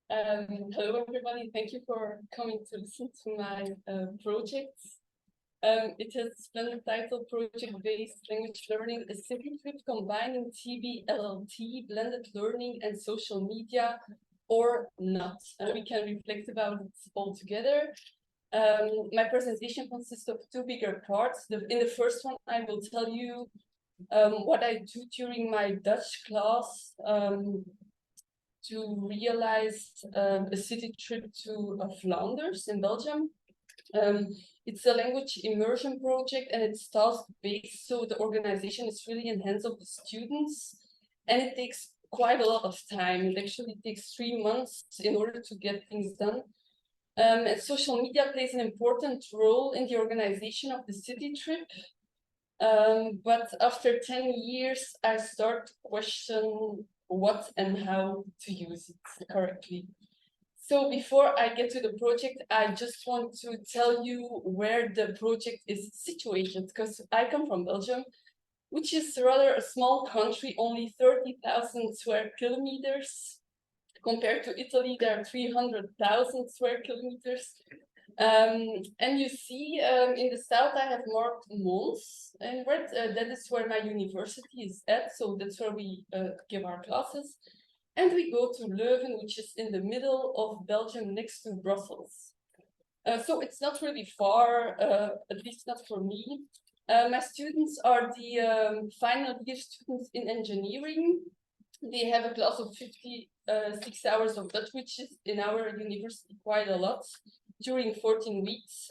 Hello, everybody. Thank you for coming to listen to my project. It has a splendid title, Project-Based Language Learning, a city trip combining TB, LLT, blended learning, and social media, or not. And we can reflect about it all together. My presentation consists of two bigger parts. In the first one, I will tell you what I do during my Dutch class to realize a city trip to Flanders in Belgium. It's a language immersion project and it's task-based, so the organization is really in hands of the students, and it takes quite a lot of time. It actually takes 3 months in order to get things done. And social media plays an important role in the organization of the city trip. But after 10 years, I start to question what and how to use it correctly. So before I get to the project, I just want to tell you where the project is situated, because I come from Belgium, which is rather a small country, only 30,000 square kilometers. Compared to Italy, there are 300,000 square kilometers. And you see in the south, I have marked Mons in red. That is where my university is at. So that's where we give our classes. And we go to Leuven, which is in the middle of Belgium, next to Brussels. So it's not really far, at least not for me. My students are the final year students in engineering. They have a class of 56 hours of Dutch, which is in our university quite a lot, during 14 weeks.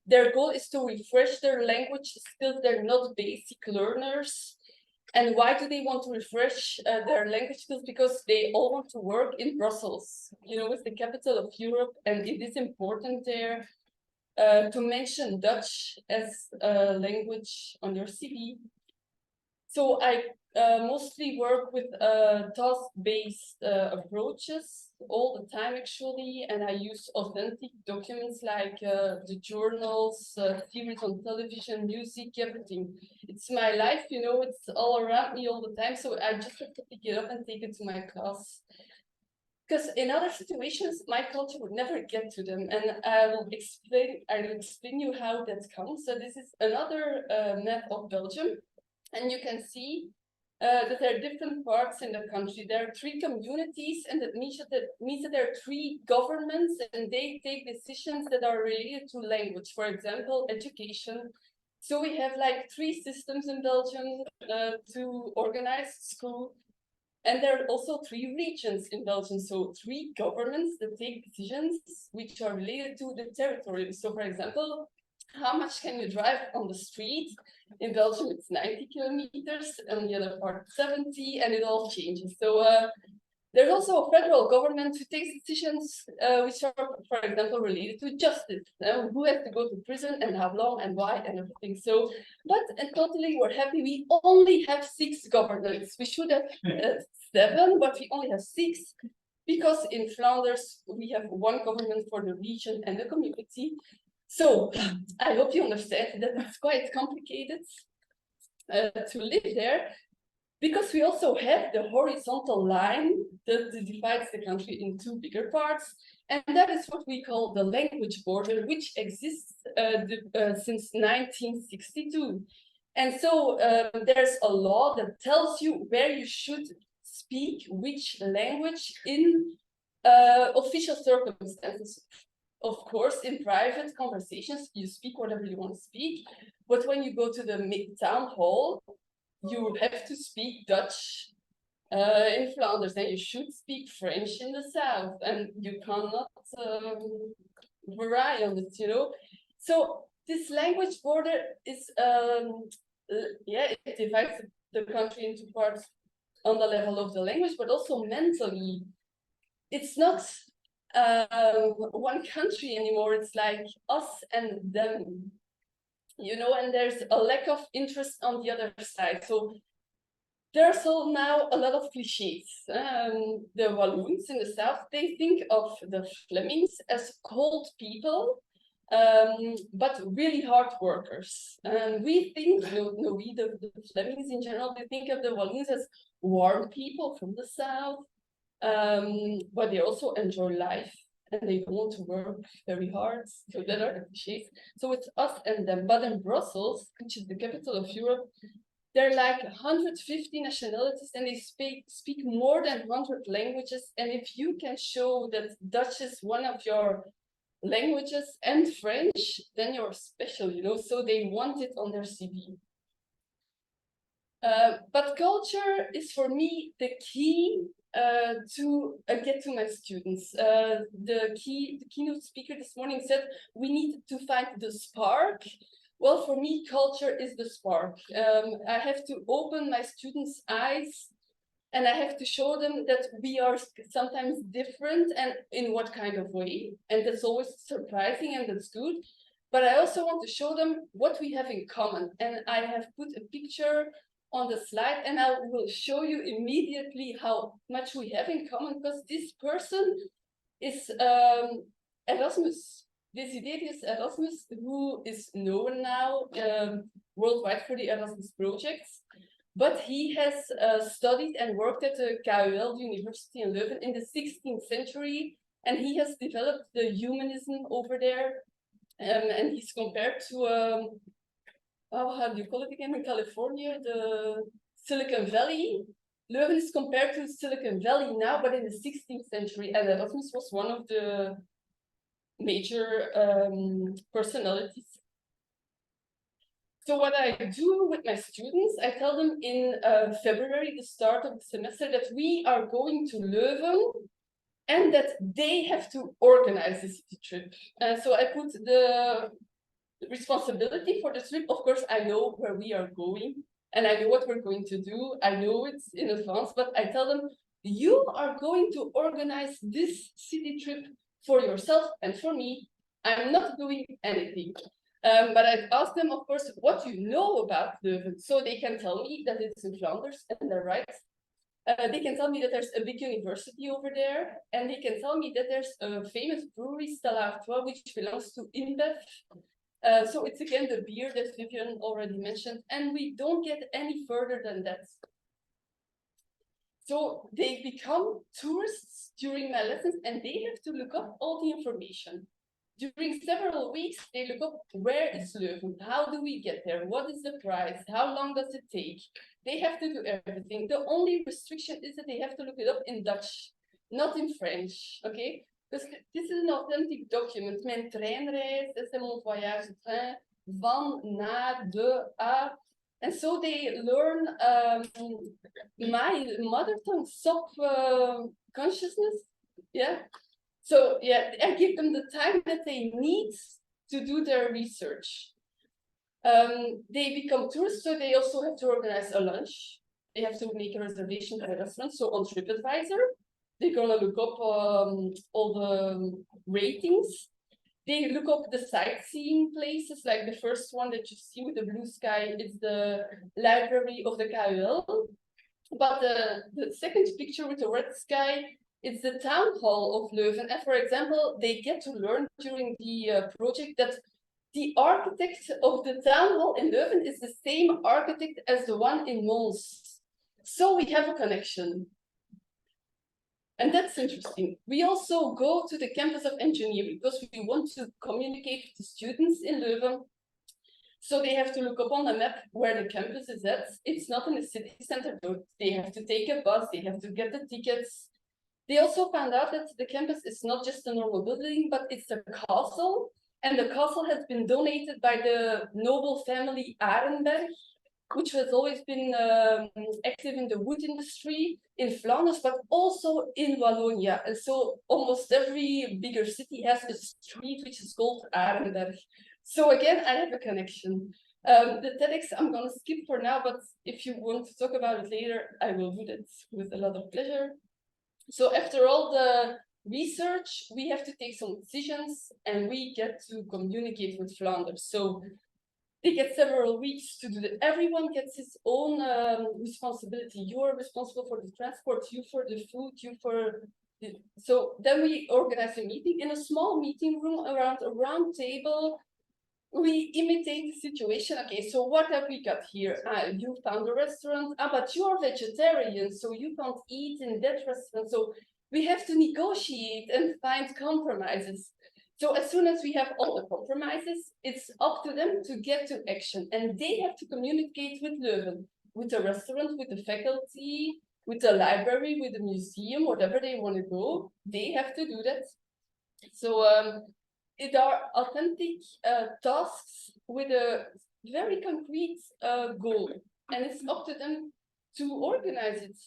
Their goal is to refresh their language skills. They're not basic learners. And why do they want to refresh their language skills? Because they all want to work in Brussels. You know, it's the capital of Europe, and it is important there to mention Dutch as a language on your CV. So I mostly work with task-based approaches all the time, actually, and I use authentic documents like the journals, series on television, music, everything. It's my life, you know, it's all around me all the time, so I just have to pick it up and take it to my class. Because in other situations, my culture would never get to them, and I will explain you how that comes. So this is another map of Belgium. And you can see that there are different parts in the country. There are 3 communities, and that means that there are 3 governments, and they take decisions that are related to language, for example, education. So we have like 3 systems in Belgium to organize school. And there are also 3 regions in Belgium, so 3 governments that take decisions which are related to the territory. So, for example, how much can you drive on the street? In Belgium, it's 90 kilometers, and the other part 70, and it all changes. So there's also a federal government who takes decisions which are, for example, related to justice. Who has to go to prison and how long and why and everything. So, but totally we're happy. We only have 6 governments. We should have 7, but we only have 6. Because in Flanders, we have 1 government for the region and the community. So I hope you understand that it's quite complicated to live there, because we also have the horizontal line that divides the country in 2 bigger parts, and that is what we call the language border, which exists since 1962. And so there's a law that tells you where you should speak which language in official circumstances. Of course, in private conversations, you speak whatever you want to speak. But when you go to the town hall, you have to speak Dutch in Flanders, and you should speak French in the south, and you cannot vary on it, you know. So this language border is, it divides the country into parts on the level of the language, but also mentally. It's not one country anymore. It's like us and them, you know, and there's a lack of interest on the other side. So there's all now a lot of cliches. The Walloons in the south, they think of the Flemings as cold people, but really hard workers. And we think, we the Flemings in general, they think of the Walloons as warm people from the south, but they also enjoy life and they want to work very hard. So that are the cliches. So it's us and them. But in Brussels, which is the capital of Europe, there are like 150 nationalities and they speak more than 100 languages. And if you can show that Dutch is one of your languages and French, then you're special, you know, so they want it on their CV. But culture is for me the key to get to my students. The keynote speaker this morning said we need to find the spark. Well, for me, culture is the spark. I have to open my students' eyes and I have to show them that we are sometimes different and in what kind of way. And that's always surprising and that's good. But I also want to show them what we have in common. And I have put a picture on the slide and I will show you immediately how much we have in common, because this person is Erasmus. Desiderius Erasmus, who is known now worldwide for the Erasmus projects. But he has studied and worked at the KUL, University in Leuven, in the 16th century, and he has developed the humanism over there. And he's compared to, how do you call it again in California? The Silicon Valley. Leuven is compared to Silicon Valley now, but in the 16th century, and Erasmus was one of the major personalities. So what I do with my students, I tell them in February, the start of the semester, that we are going to Leuven and that they have to organize the city trip. So I put the responsibility for the trip. Of course, I know where we are going and I know what we're going to do. I know it in advance, but I tell them, you are going to organize this city trip for yourself and for me. I'm not doing anything. But I've asked them, of course, what you know about Leuven. So they can tell me that it's in Flanders, and they're right. They can tell me that there's a big university over there, and they can tell me that there's a famous brewery, Stella Artois, which belongs to InBev. So it's again the beer that Vivian already mentioned, and we don't get any further than that. So they become tourists during my lessons, and they have to look up all the information. During several weeks, they look up where is Leuven, how do we get there, what is the price, how long does it take? They have to do everything. The only restriction is that they have to look it up in Dutch, not in French, okay? Because this is an authentic document. Mijn treinreis, c'est mon voyage train, van, na, de, a. And so they learn my mother tongue, SOP consciousness, yeah? So yeah, I give them the time that they need to do their research. They become tourists, so they also have to organize a lunch. They have to make a reservation at a restaurant. So on TripAdvisor, they're gonna look up all the ratings. They look up the sightseeing places, like the first one that you see with the blue sky is the library of the KUL. But the second picture with the red sky, it's the town hall of Leuven. And for example, they get to learn during the project that the architect of the town hall in Leuven is the same architect as the one in Mons. So we have a connection. And that's interesting. We also go to the campus of engineering because we want to communicate with the students in Leuven. So they have to look up on the map where the campus is at. It's not in the city center, though. They have to take a bus, they have to get the tickets. They also found out that the campus is not just a normal building, but it's a castle. And the castle has been donated by the noble family Arenberg, which has always been active in the wood industry in Flanders, but also in Wallonia. And so almost every bigger city has a street which is called Arenberg. So again, I have a connection. The TEDx I'm going to skip for now, but if you want to talk about it later, I will do that with a lot of pleasure. So after all the research, we have to take some decisions and we get to communicate with Flanders. So they get several weeks to do that. Everyone gets his own responsibility. You are responsible for the transport, you for the food, you for the... So then we organize a meeting in a small meeting room around a round table. we imitate the situation. Okay, so what have we got here? You found a restaurant, but you're vegetarian, so you can't eat in that restaurant. So we have to negotiate and find compromises. So as soon as we have all the compromises, it's up to them to get to action. And they have to communicate with Leuven, with the restaurant, with the faculty, with the library, with the museum, whatever they want to go. They have to do that. So it are authentic tasks with a very concrete goal, and it's up to them to organize it.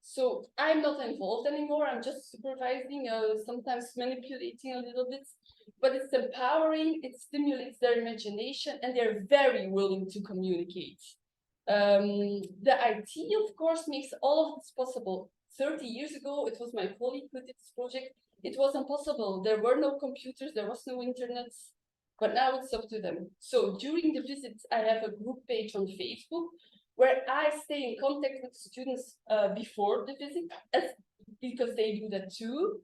So I'm not involved anymore. I'm just supervising, sometimes manipulating a little bit, but it's empowering, it stimulates their imagination, and they're very willing to communicate. The IT, of course, makes all of this possible. 30 years ago, it was my colleague who did this project. It was impossible. There were no computers, there was no internet, but now it's up to them. So during the visits, I have a group page on Facebook where I stay in contact with students before the visit, because they do that too.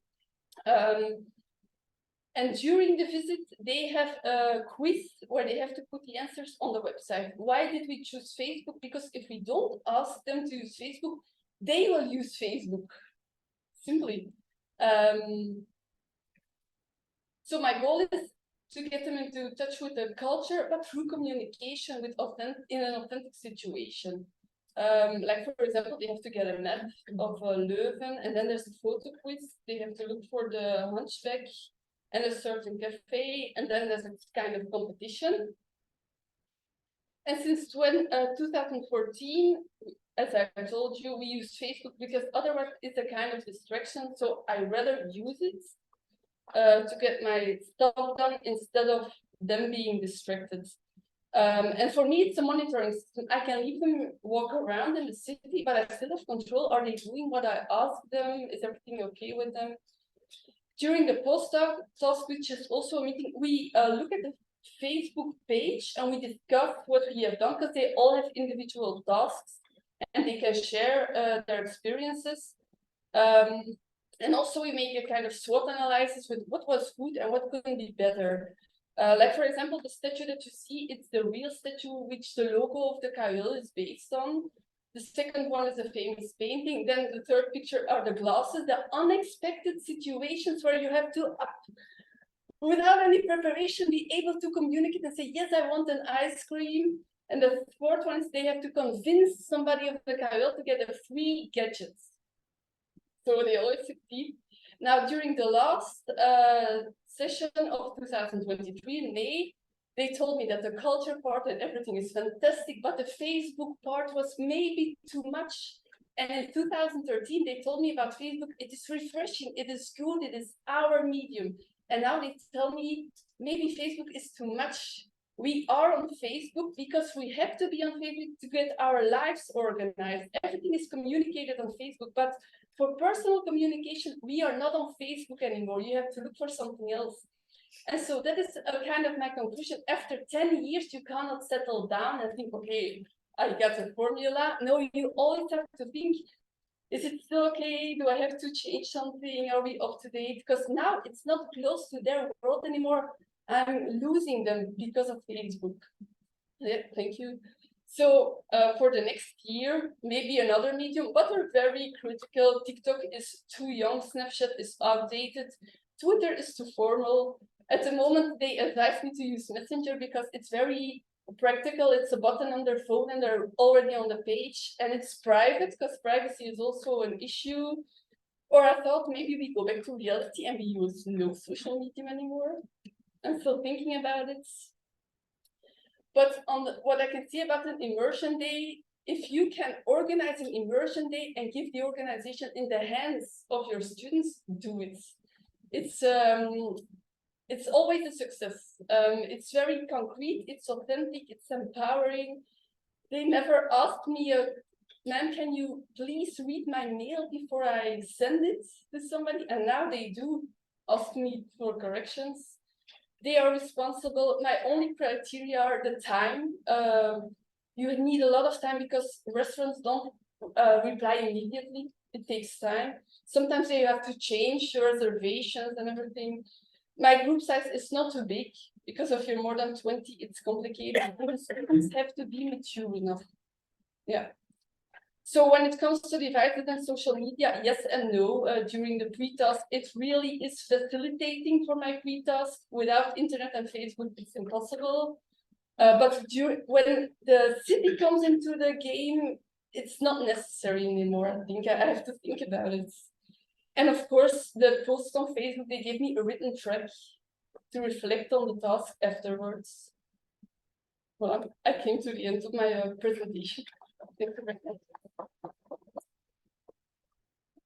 And during the visit, they have a quiz where they have to put the answers on the website. Why did we choose Facebook? Because if we don't ask them to use Facebook, they will use Facebook, simply. So my goal is to get them into touch with the culture, but through communication with in an authentic situation. Like, for example, they have to get a map of Leuven, and then there's a photo quiz. They have to look for the hunchback and a certain cafe, and then there's a kind of competition. And since 2014, as I told you, we use Facebook because otherwise it's a kind of distraction. So I rather use it to get my stuff done instead of them being distracted. And for me, it's a monitoring system. I can leave them walk around in the city, but I still have control. Are they doing what I asked them? Is everything okay with them? During the postdoc task, which is also a meeting, we look at the Facebook page and we discuss what we have done, because they all have individual tasks and they can share their experiences. And also we make a kind of SWOT analysis with what was good and what could be better. Like, for example, the statue that you see, it's the real statue which the logo of the KUL is based on. The second one is a famous painting. Then the third picture are the glasses, the unexpected situations where you have to, without any preparation, be able to communicate and say, yes, I want an ice cream. And the fourth one is they have to convince somebody of the KUL to get a free gadget. So they always succeed. Now, during the last session of 2023 in May, they told me that the culture part and everything is fantastic, but the Facebook part was maybe too much. And in 2013, they told me about Facebook. It is refreshing, it is good, it is our medium. And now they tell me maybe Facebook is too much. We are on Facebook because we have to be on Facebook to get our lives organized. Everything is communicated on Facebook, but for personal communication, we are not on Facebook anymore. You have to look for something else. And so that is a kind of my conclusion. After 10 years, you cannot settle down and think, okay, I got a formula. No, you always have to think, is it still okay? Do I have to change something? Are we up to date? Because now it's not close to their world anymore. I'm losing them because of Facebook. Yeah, thank you. So for the next year, maybe another medium, but we're very critical. TikTok is too young, Snapchat is outdated, Twitter is too formal. At the moment, they advise me to use Messenger because it's very practical. It's a button on their phone and they're already on the page, and it's private because privacy is also an issue. Or I thought maybe we go back to reality and we use no social medium anymore. I'm still thinking about it. But on what I can see about an immersion day, if you can organize an immersion day and give the organization in the hands of your students, do it. It's always a success. It's very concrete, it's authentic, it's empowering. They never asked me, ma'am, can you please read my mail before I send it to somebody? And now they do ask me for corrections. They are responsible. My only criteria are the time. You need a lot of time because restaurants don't reply immediately. It takes time. Sometimes you have to change your reservations and everything. My group size is not too big. because if you're more than 20, it's complicated. The students have to be mature enough. Yeah. So when it comes to devices and social media, yes and no. During the pre-task, it really is facilitating for my pre-task. Without internet and Facebook, it's impossible. But when the city comes into the game, it's not necessary anymore. I think I have to think about it. And of course, the posts on Facebook, they gave me a written track to reflect on the task afterwards. Well, I came to the end of my presentation. Thank you very much.